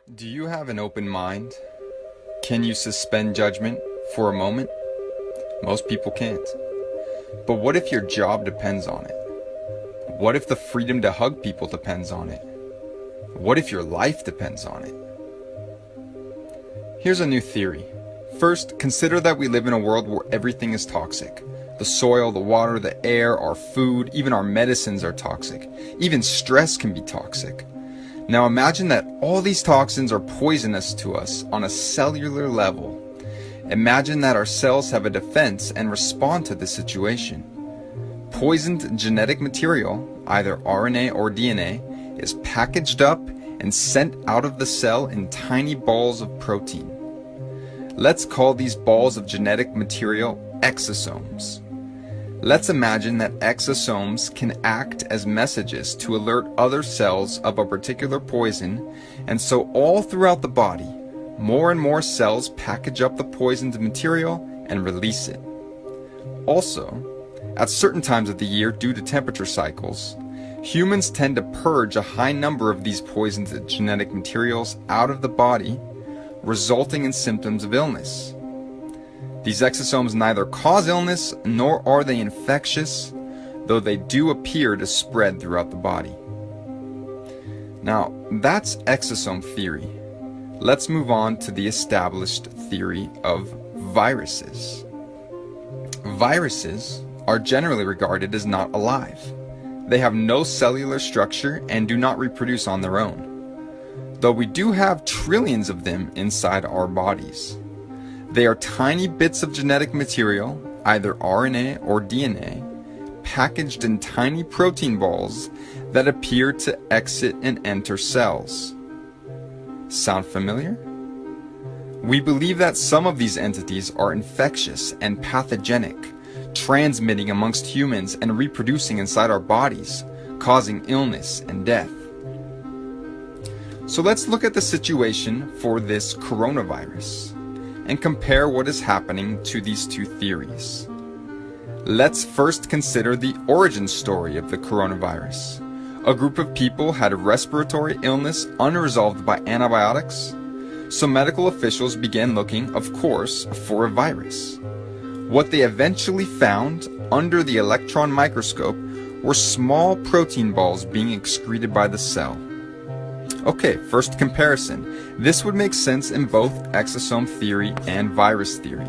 Do you have an open mind? Can you suspend judgment for a moment? Most people can't. But what if your job depends on it? What if the freedom to hug people depends on it? What if your life depends on it? Here's a new theory. First, consider that we live in a world where everything is toxic. The soil, the water, the air, our food, even our medicines are toxic. Even stress can be toxic. Now imagine that all these toxins are poisonous to us on a cellular level. Imagine that our cells have a defense and respond to the situation. Poisoned genetic material, either RNA or DNA, is packaged up and sent out of the cell in tiny balls of protein. Let's call these balls of genetic material exosomes. Let's imagine that exosomes can act as messages to alert other cells of a particular poison, and so all throughout the body, more and more cells package up the poisoned material and release it. Also, at certain times of the year due to temperature cycles, humans tend to purge a high number of these poisoned genetic materials out of the body, resulting in symptoms of illness. These exosomes neither cause illness nor are they infectious, though they do appear to spread throughout the body. Now, that's exosome theory. Let's move on to the established theory of viruses. Viruses are generally regarded as not alive. They have no cellular structure and do not reproduce on their own, though we do have trillions of them inside our bodies. They are tiny bits of genetic material, either RNA or DNA, packaged in tiny protein balls that appear to exit and enter cells. Sound familiar? We believe that some of these entities are infectious and pathogenic, transmitting amongst humans and reproducing inside our bodies, causing illness and death. So let's look at the situation for this coronavirus and compare what is happening to these two theories. Let's first consider the origin story of the coronavirus. A group of people had a respiratory illness unresolved by antibiotics, so medical officials began looking, of course, for a virus. What they eventually found under the electron microscope were small protein balls being excreted by the cell. Okay, first comparison. This would make sense in both exosome theory and virus theory.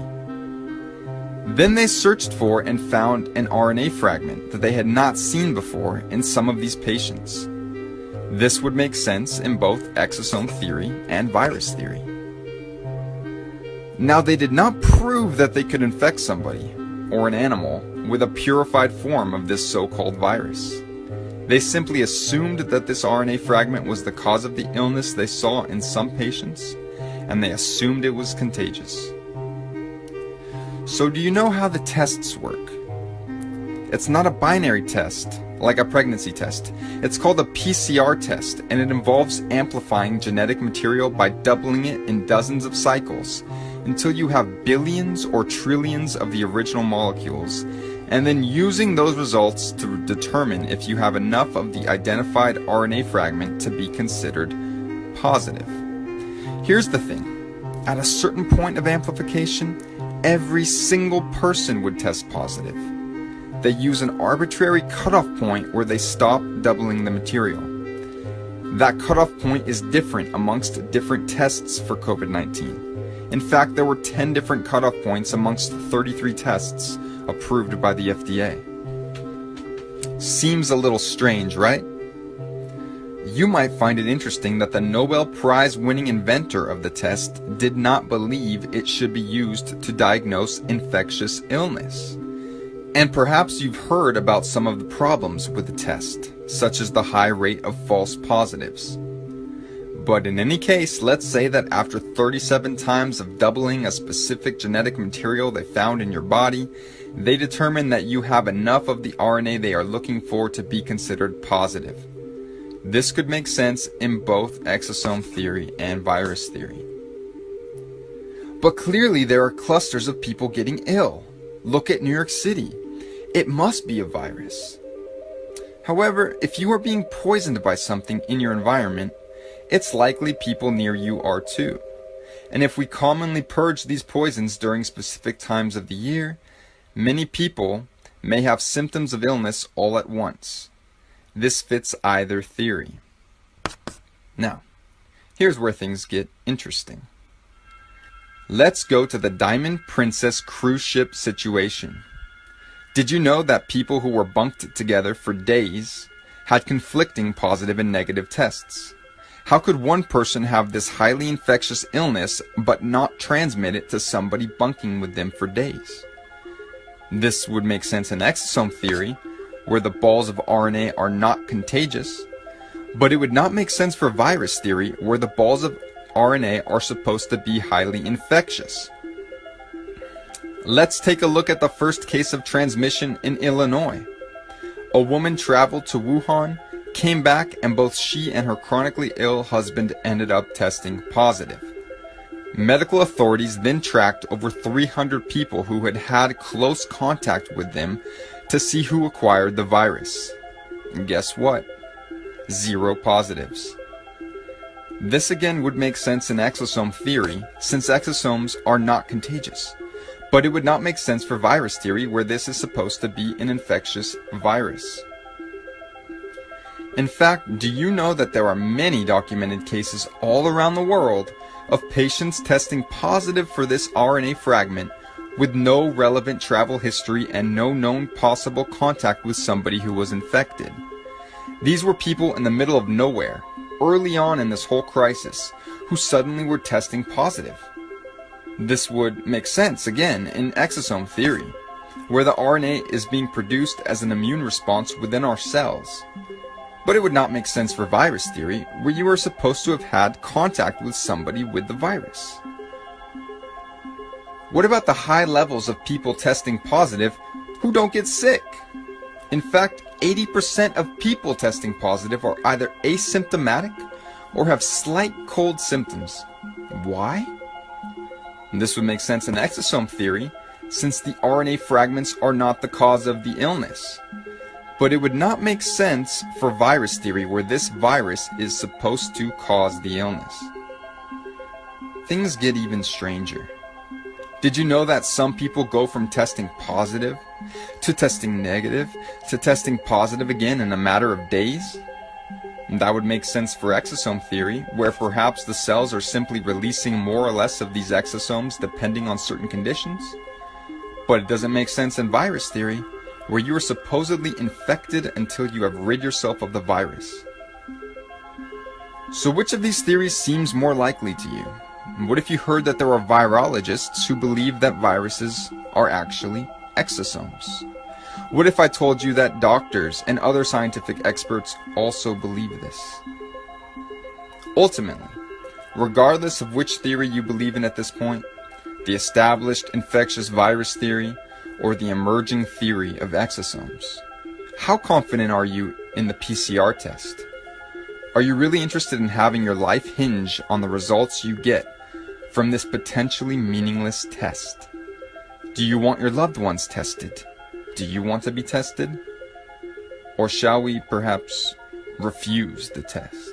Then they searched for and found an RNA fragment that they had not seen before in some of these patients. This would make sense in both exosome theory and virus theory. Now, they did not prove that they could infect somebody or an animal with a purified form of this so-called virus. They simply assumed that this RNA fragment was the cause of the illness they saw in some patients, and they assumed it was contagious. So do you know how the tests work? It's not a binary test, like a pregnancy test. It's called a PCR test, and it involves amplifying genetic material by doubling it in dozens of cycles until you have billions or trillions of the original molecules, and then using those results to determine if you have enough of the identified RNA fragment to be considered positive. Here's the thing. At a certain point of amplification, every single person would test positive. They use an arbitrary cutoff point where they stop doubling the material. That cutoff point is different amongst different tests for COVID-19. In fact, there were 10 different cutoff points amongst 33 tests approved by the FDA. Seems a little strange, right? You might find it interesting that the Nobel Prize winning inventor of the test did not believe it should be used to diagnose infectious illness. And perhaps you've heard about some of the problems with the test, such as the high rate of false positives. But in any case, let's say that after 37 times of doubling a specific genetic material they found in your body, they determine that you have enough of the RNA they are looking for to be considered positive. This could make sense in both exosome theory and virus theory. But clearly there are clusters of people getting ill. Look at New York City. It must be a virus. However, if you are being poisoned by something in your environment, it's likely people near you are too. And if we commonly purge these poisons during specific times of the year, many people may have symptoms of illness all at once. This fits either theory. Now, here's where things get interesting. Let's go to the Diamond Princess cruise ship situation. Did you know that people who were bunked together for days had conflicting positive and negative tests? How could one person have this highly infectious illness but not transmit it to somebody bunking with them for days? This would make sense in exosome theory, where the balls of RNA are not contagious, but it would not make sense for virus theory, where the balls of RNA are supposed to be highly infectious. Let's take a look at the first case of transmission in Illinois. A woman traveled to Wuhan, came back, and both she and her chronically ill husband ended up testing positive. Medical authorities then tracked over 300 people who had had close contact with them to see who acquired the virus. And guess what? 0 positives. This again would make sense in exosome theory, since exosomes are not contagious. But it would not make sense for virus theory, where this is supposed to be an infectious virus. In fact, do you know that there are many documented cases all around the world of patients testing positive for this RNA fragment with no relevant travel history and no known possible contact with somebody who was infected? These were people in the middle of nowhere, early on in this whole crisis, who suddenly were testing positive. This would make sense, again, in exosome theory, where the RNA is being produced as an immune response within our cells. But it would not make sense for virus theory, where you are supposed to have had contact with somebody with the virus. What about the high levels of people testing positive who don't get sick? In fact, 80% of people testing positive are either asymptomatic or have slight cold symptoms. Why? This would make sense in exosome theory, since the RNA fragments are not the cause of the illness. But it would not make sense for virus theory, where this virus is supposed to cause the illness. Things get even stranger. Did you know that some people go from testing positive to testing negative to testing positive again in a matter of days? And that would make sense for exosome theory, where perhaps the cells are simply releasing more or less of these exosomes depending on certain conditions. But it doesn't make sense in virus theory, where you are supposedly infected until you have rid yourself of the virus. So which of these theories seems more likely to you? What if you heard that there are virologists who believe that viruses are actually exosomes? What if I told you that doctors and other scientific experts also believe this? Ultimately, regardless of which theory you believe in at this point, the established infectious virus theory or the emerging theory of exosomes, how confident are you in the PCR test? Are you really interested in having your life hinge on the results you get from this potentially meaningless test? Do you want your loved ones tested? Do you want to be tested? Or shall we perhaps refuse the test?